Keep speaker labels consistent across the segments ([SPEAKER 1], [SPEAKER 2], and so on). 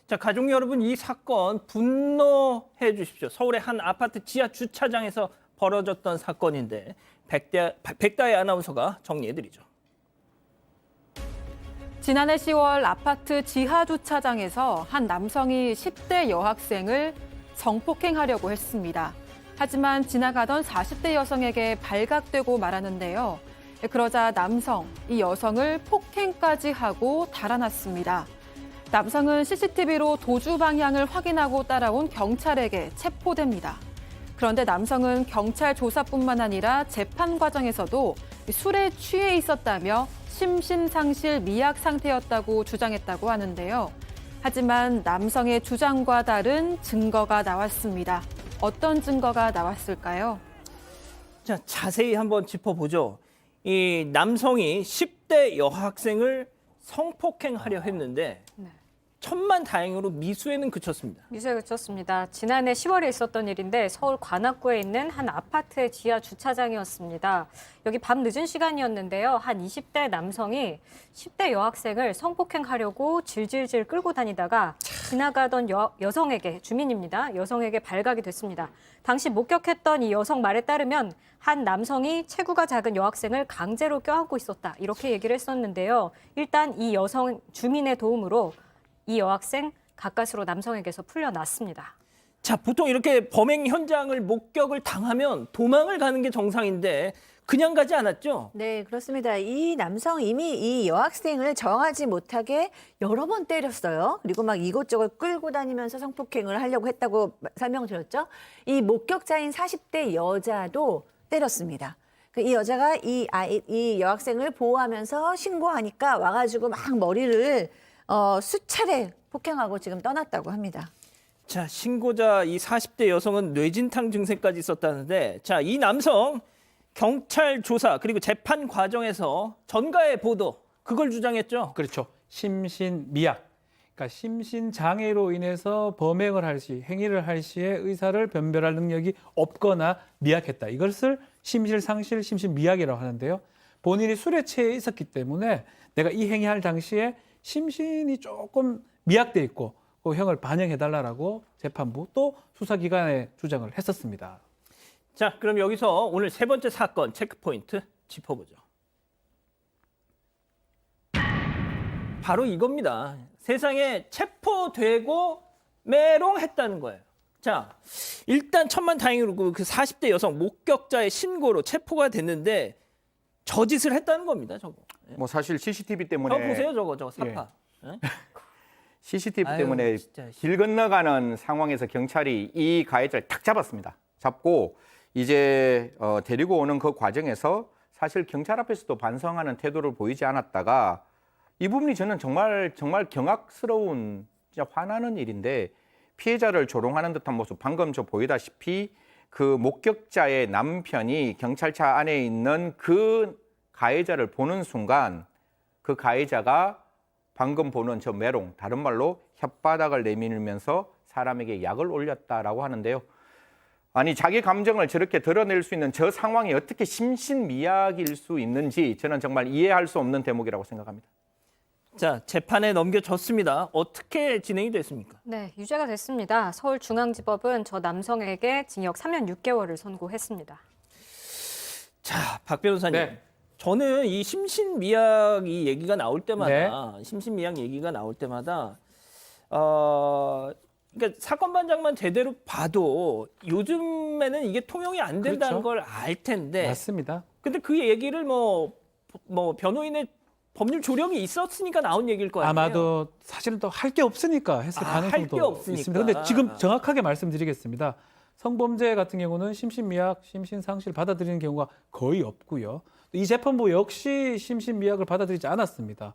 [SPEAKER 1] 자, 가족 여러분, 이 사건 분노해 주십시오. 서울의 한 아파트 지하 주차장에서 벌어졌던 사건인데 백다혜 아나운서가 정리해드리죠.
[SPEAKER 2] 지난해 10월 아파트 지하 주차장에서 한 남성이 10대 여학생을 성폭행하려고 했습니다. 하지만 지나가던 40대 여성에게 발각되고 말았는데요. 그러자 남성, 이 여성을 폭행까지 하고 달아났습니다. 남성은 CCTV로 도주 방향을 확인하고 따라온 경찰에게 체포됩니다. 그런데 남성은 경찰 조사뿐만 아니라 재판 과정에서도 술에 취해 있었다며 심신상실 미약 상태였다고 주장했다고 하는데요. 하지만 남성의 주장과 다른 증거가 나왔습니다. 어떤 증거가 나왔을까요?
[SPEAKER 1] 자, 자세히 한번 짚어보죠. 이 남성이 10대 여학생을 성폭행하려 했는데
[SPEAKER 3] 네.
[SPEAKER 1] 천만다행으로 미수에는 그쳤습니다.
[SPEAKER 3] 미수에 그쳤습니다. 지난해 10월에 있었던 일인데 서울 관악구에 있는 한 아파트의 지하 주차장이었습니다. 여기 밤 늦은 시간이었는데요. 한 20대 남성이 10대 여학생을 성폭행하려고 질질질 끌고 다니다가 지나가던 여성에게, 주민입니다. 여성에게 발각이 됐습니다. 당시 목격했던 이 여성 말에 따르면 한 남성이 체구가 작은 여학생을 강제로 껴안고 있었다. 이렇게 얘기를 했었는데요. 일단 이 여성 주민의 도움으로 이 여학생 가까스로 남성에게서 풀려났습니다.
[SPEAKER 1] 자, 보통 이렇게 범행 현장을 목격을 당하면 도망을 가는 게 정상인데 그냥 가지 않았죠?
[SPEAKER 4] 네, 그렇습니다. 이 남성 이미 이 여학생을 저항하지 못하게 여러 번 때렸어요. 그리고 막 이곳저곳 끌고 다니면서 성폭행을 하려고 했다고 설명드렸죠. 이 목격자인 40대 여자도 때렸습니다. 이 여자가 이 여학생을 보호하면서 신고하니까 와가지고 막 머리를 수차례 폭행하고 지금 떠났다고 합니다.
[SPEAKER 1] 자, 신고자 이 40대 여성은 뇌진탕 증세까지 있었다는데, 자, 이 남성 경찰 조사 그리고 재판 과정에서 전가의 보도 그걸 주장했죠.
[SPEAKER 5] 그렇죠. 심신미약. 그러니까 심신장애로 인해서 범행을 할 시, 행위를 할 시에 의사를 변별할 능력이 없거나 미약했다. 이것을 심실상실, 심신미약이라고 하는데요. 본인이 술에 취해 있었기 때문에 내가 이 행위할 당시에 심신이 조금 미약돼 있고 그 형을 반영해달라고 재판부 또 수사기관에 주장을 했었습니다.
[SPEAKER 1] 자, 그럼 여기서 오늘 세 번째 사건 체크포인트 짚어보죠. 바로 이겁니다. 세상에 체포되고 메롱했다는 거예요. 자, 일단 천만다행으로 그 40대 여성 목격자의 신고로 체포가 됐는데 저짓을 했다는 겁니다, 저거.
[SPEAKER 6] 뭐 사실 CCTV 때문에
[SPEAKER 1] 보세요, 저거 사파. 예?
[SPEAKER 6] CCTV
[SPEAKER 1] 아유,
[SPEAKER 6] 때문에
[SPEAKER 1] 진짜.
[SPEAKER 6] 길 건너가는 상황에서 경찰이 이 가해자를 탁 잡았습니다. 잡고 이제 데리고 오는 그 과정에서 사실 경찰 앞에서도 반성하는 태도를 보이지 않았다가 이 부분이 저는 정말 경악스러운 진짜 화나는 일인데 피해자를 조롱하는 듯한 모습 방금 저 보이다시피 그 목격자의 남편이 경찰차 안에 있는 그 가해자를 보는 순간 그 가해자가 방금 보는 저 메롱, 다른 말로 혓바닥을 내밀면서 사람에게 약을 올렸다라고 하는데요. 아니 자기 감정을 저렇게 드러낼 수 있는 저 상황이 어떻게 심신미약일 수 있는지 저는 정말 이해할 수 없는 대목이라고 생각합니다.
[SPEAKER 1] 자, 재판에 넘겨졌습니다. 어떻게 진행이 됐습니까?
[SPEAKER 3] 네, 유죄가 됐습니다. 서울중앙지법은 저 남성에게 징역 3년 6개월을 선고했습니다.
[SPEAKER 1] 자, 박 변호사님.
[SPEAKER 5] 네.
[SPEAKER 1] 저는 이 심신미약 이 얘기가 나올 때마다
[SPEAKER 5] 네.
[SPEAKER 1] 심신미약 얘기가 나올 때마다 그러니까 사건 반장만 제대로 봐도 요즘에는 이게 통용이 안 된다는
[SPEAKER 5] 그렇죠.
[SPEAKER 1] 걸 알 텐데.
[SPEAKER 5] 맞습니다.
[SPEAKER 1] 근데 그 얘기를 뭐 변호인의 법률 조력이 있었으니까 나온 얘기일 거 아니에요.
[SPEAKER 5] 아마도 사실은 또 할 게 없으니까 했을
[SPEAKER 1] 할 게
[SPEAKER 5] 가능성도
[SPEAKER 1] 없으니까.
[SPEAKER 5] 있습니다. 근데 지금 정확하게 말씀드리겠습니다. 성범죄 같은 경우는 심신미약, 심신상실 받아들이는 경우가 거의 없고요. 이 재판부 역시 심신미약을 받아들이지 않았습니다.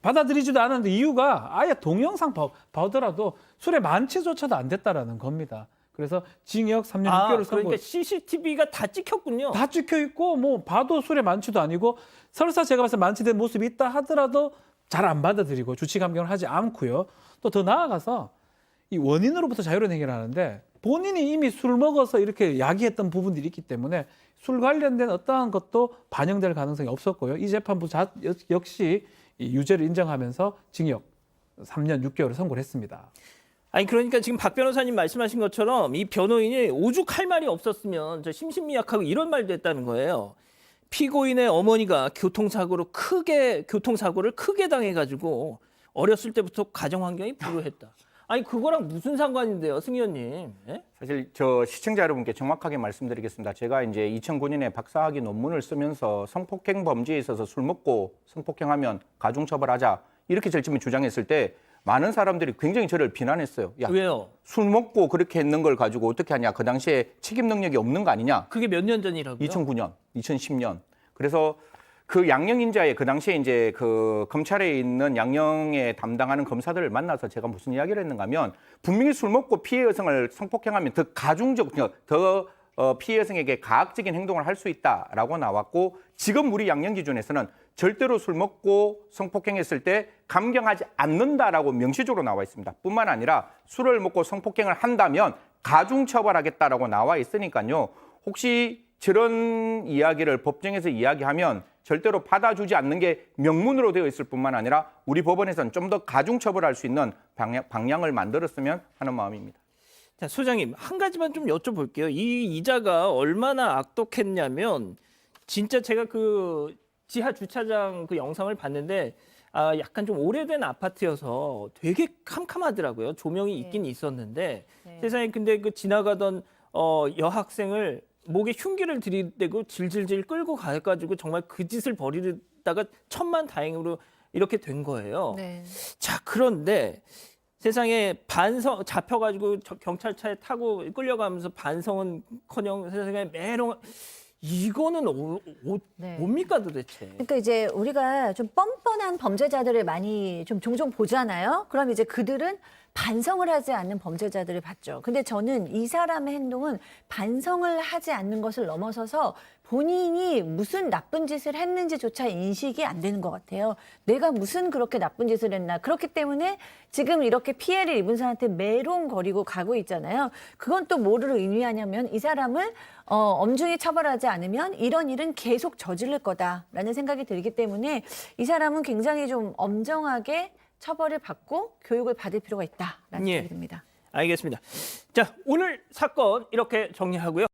[SPEAKER 5] 받아들이지도 않았는데 이유가 아예 동영상 보더라도 술에 만취조차도 안 됐다라는 겁니다. 그래서 징역 3년 6개월 선고.
[SPEAKER 1] 그러니까 CCTV가 다 찍혔군요.
[SPEAKER 5] 다 찍혀 있고 뭐 봐도 술에 만취도 아니고 설사 제가 봤을 때 만취된 모습이 있다 하더라도 잘 안 받아들이고 주치 감경을 하지 않고요. 또 더 나아가서 이 원인으로부터 자유로운 행위를 하는데 본인이 이미 술 먹어서 이렇게 야기했던 부분들이 있기 때문에 술 관련된 어떠한 것도 반영될 가능성이 없었고요. 이 재판부 역시 이 유죄를 인정하면서 징역 3년 6개월을 선고를 했습니다.
[SPEAKER 1] 아니 그러니까 지금 박 변호사님 말씀하신 것처럼 이 변호인이 오죽할 말이 없었으면 저 심신미약하고 이런 말도 했다는 거예요. 피고인의 어머니가 교통사고를 크게 당해가지고 어렸을 때부터 가정 환경이 불우했다. 아니 그거랑 무슨 상관인데요, 승 의원님? 예?
[SPEAKER 6] 사실 저 시청자 여러분께 정확하게 말씀드리겠습니다. 제가 이제 2009년에 박사학위 논문을 쓰면서 성폭행 범죄에 있어서 술 먹고 성폭행하면 가중처벌하자 이렇게 제일 처음에 주장했을 때 많은 사람들이 굉장히 저를 비난했어요. 야,
[SPEAKER 1] 왜요?
[SPEAKER 6] 술 먹고 그렇게 했는 걸 가지고 어떻게 하냐? 그 당시에 책임 능력이 없는 거 아니냐?
[SPEAKER 1] 그게 몇 년 전이라고요?
[SPEAKER 6] 2009년, 2010년. 그래서 그 양형인자의 그 당시에 이제 그 검찰에 있는 양형에 담당하는 검사들을 만나서 제가 무슨 이야기를 했는가 하면 분명히 술 먹고 피해 여성을 성폭행하면 더 피해 여성에게 가학적인 행동을 할 수 있다라고 나왔고 지금 우리 양형 기준에서는 절대로 술 먹고 성폭행했을 때 감경하지 않는다라고 명시적으로 나와 있습니다. 뿐만 아니라 술을 먹고 성폭행을 한다면 가중처벌하겠다라고 나와 있으니까요. 혹시 저런 이야기를 법정에서 이야기하면 절대로 받아주지 않는 게 명문으로 되어 있을 뿐만 아니라 우리 법원에서는 좀 더 가중처벌할 수 있는 방향을 만들었으면 하는 마음입니다.
[SPEAKER 1] 자, 소장님 한 가지만 좀 여쭤볼게요. 이 이자가 얼마나 악독했냐면 진짜 제가 그 지하 주차장 그 영상을 봤는데 약간 좀 오래된 아파트여서 되게 캄캄하더라고요. 조명이 있긴 있었는데 세상에 근데 그 지나가던 여학생을 목에 흉기를 들이대고 질질질 끌고 가가지고 정말 그 짓을 벌이다가 천만다행으로 이렇게 된 거예요.
[SPEAKER 2] 네.
[SPEAKER 1] 자, 그런데 세상에 반성 잡혀가지고 경찰차에 타고 끌려가면서 반성은커녕 세상에 메롱 이거는
[SPEAKER 2] 네.
[SPEAKER 1] 뭡니까 도대체?
[SPEAKER 4] 그러니까 이제 우리가 좀 뻔뻔한 범죄자들을 많이 좀 종종 보잖아요. 그럼 이제 그들은 반성을 하지 않는 범죄자들을 봤죠. 근데 저는 이 사람의 행동은 반성을 하지 않는 것을 넘어서서 본인이 무슨 나쁜 짓을 했는지조차 인식이 안 되는 것 같아요. 내가 무슨 그렇게 나쁜 짓을 했나. 그렇기 때문에 지금 이렇게 피해를 입은 사람한테 메롱거리고 가고 있잖아요. 그건 또 뭐를 의미하냐면 이 사람을 엄중히 처벌하지 않으면 이런 일은 계속 저지를 거다라는 생각이 들기 때문에 이 사람은 굉장히 좀 엄정하게 처벌을 받고 교육을 받을 필요가 있다라는
[SPEAKER 1] 예.
[SPEAKER 4] 생각이 듭니다.
[SPEAKER 1] 알겠습니다. 자, 오늘 사건 이렇게 정리하고요.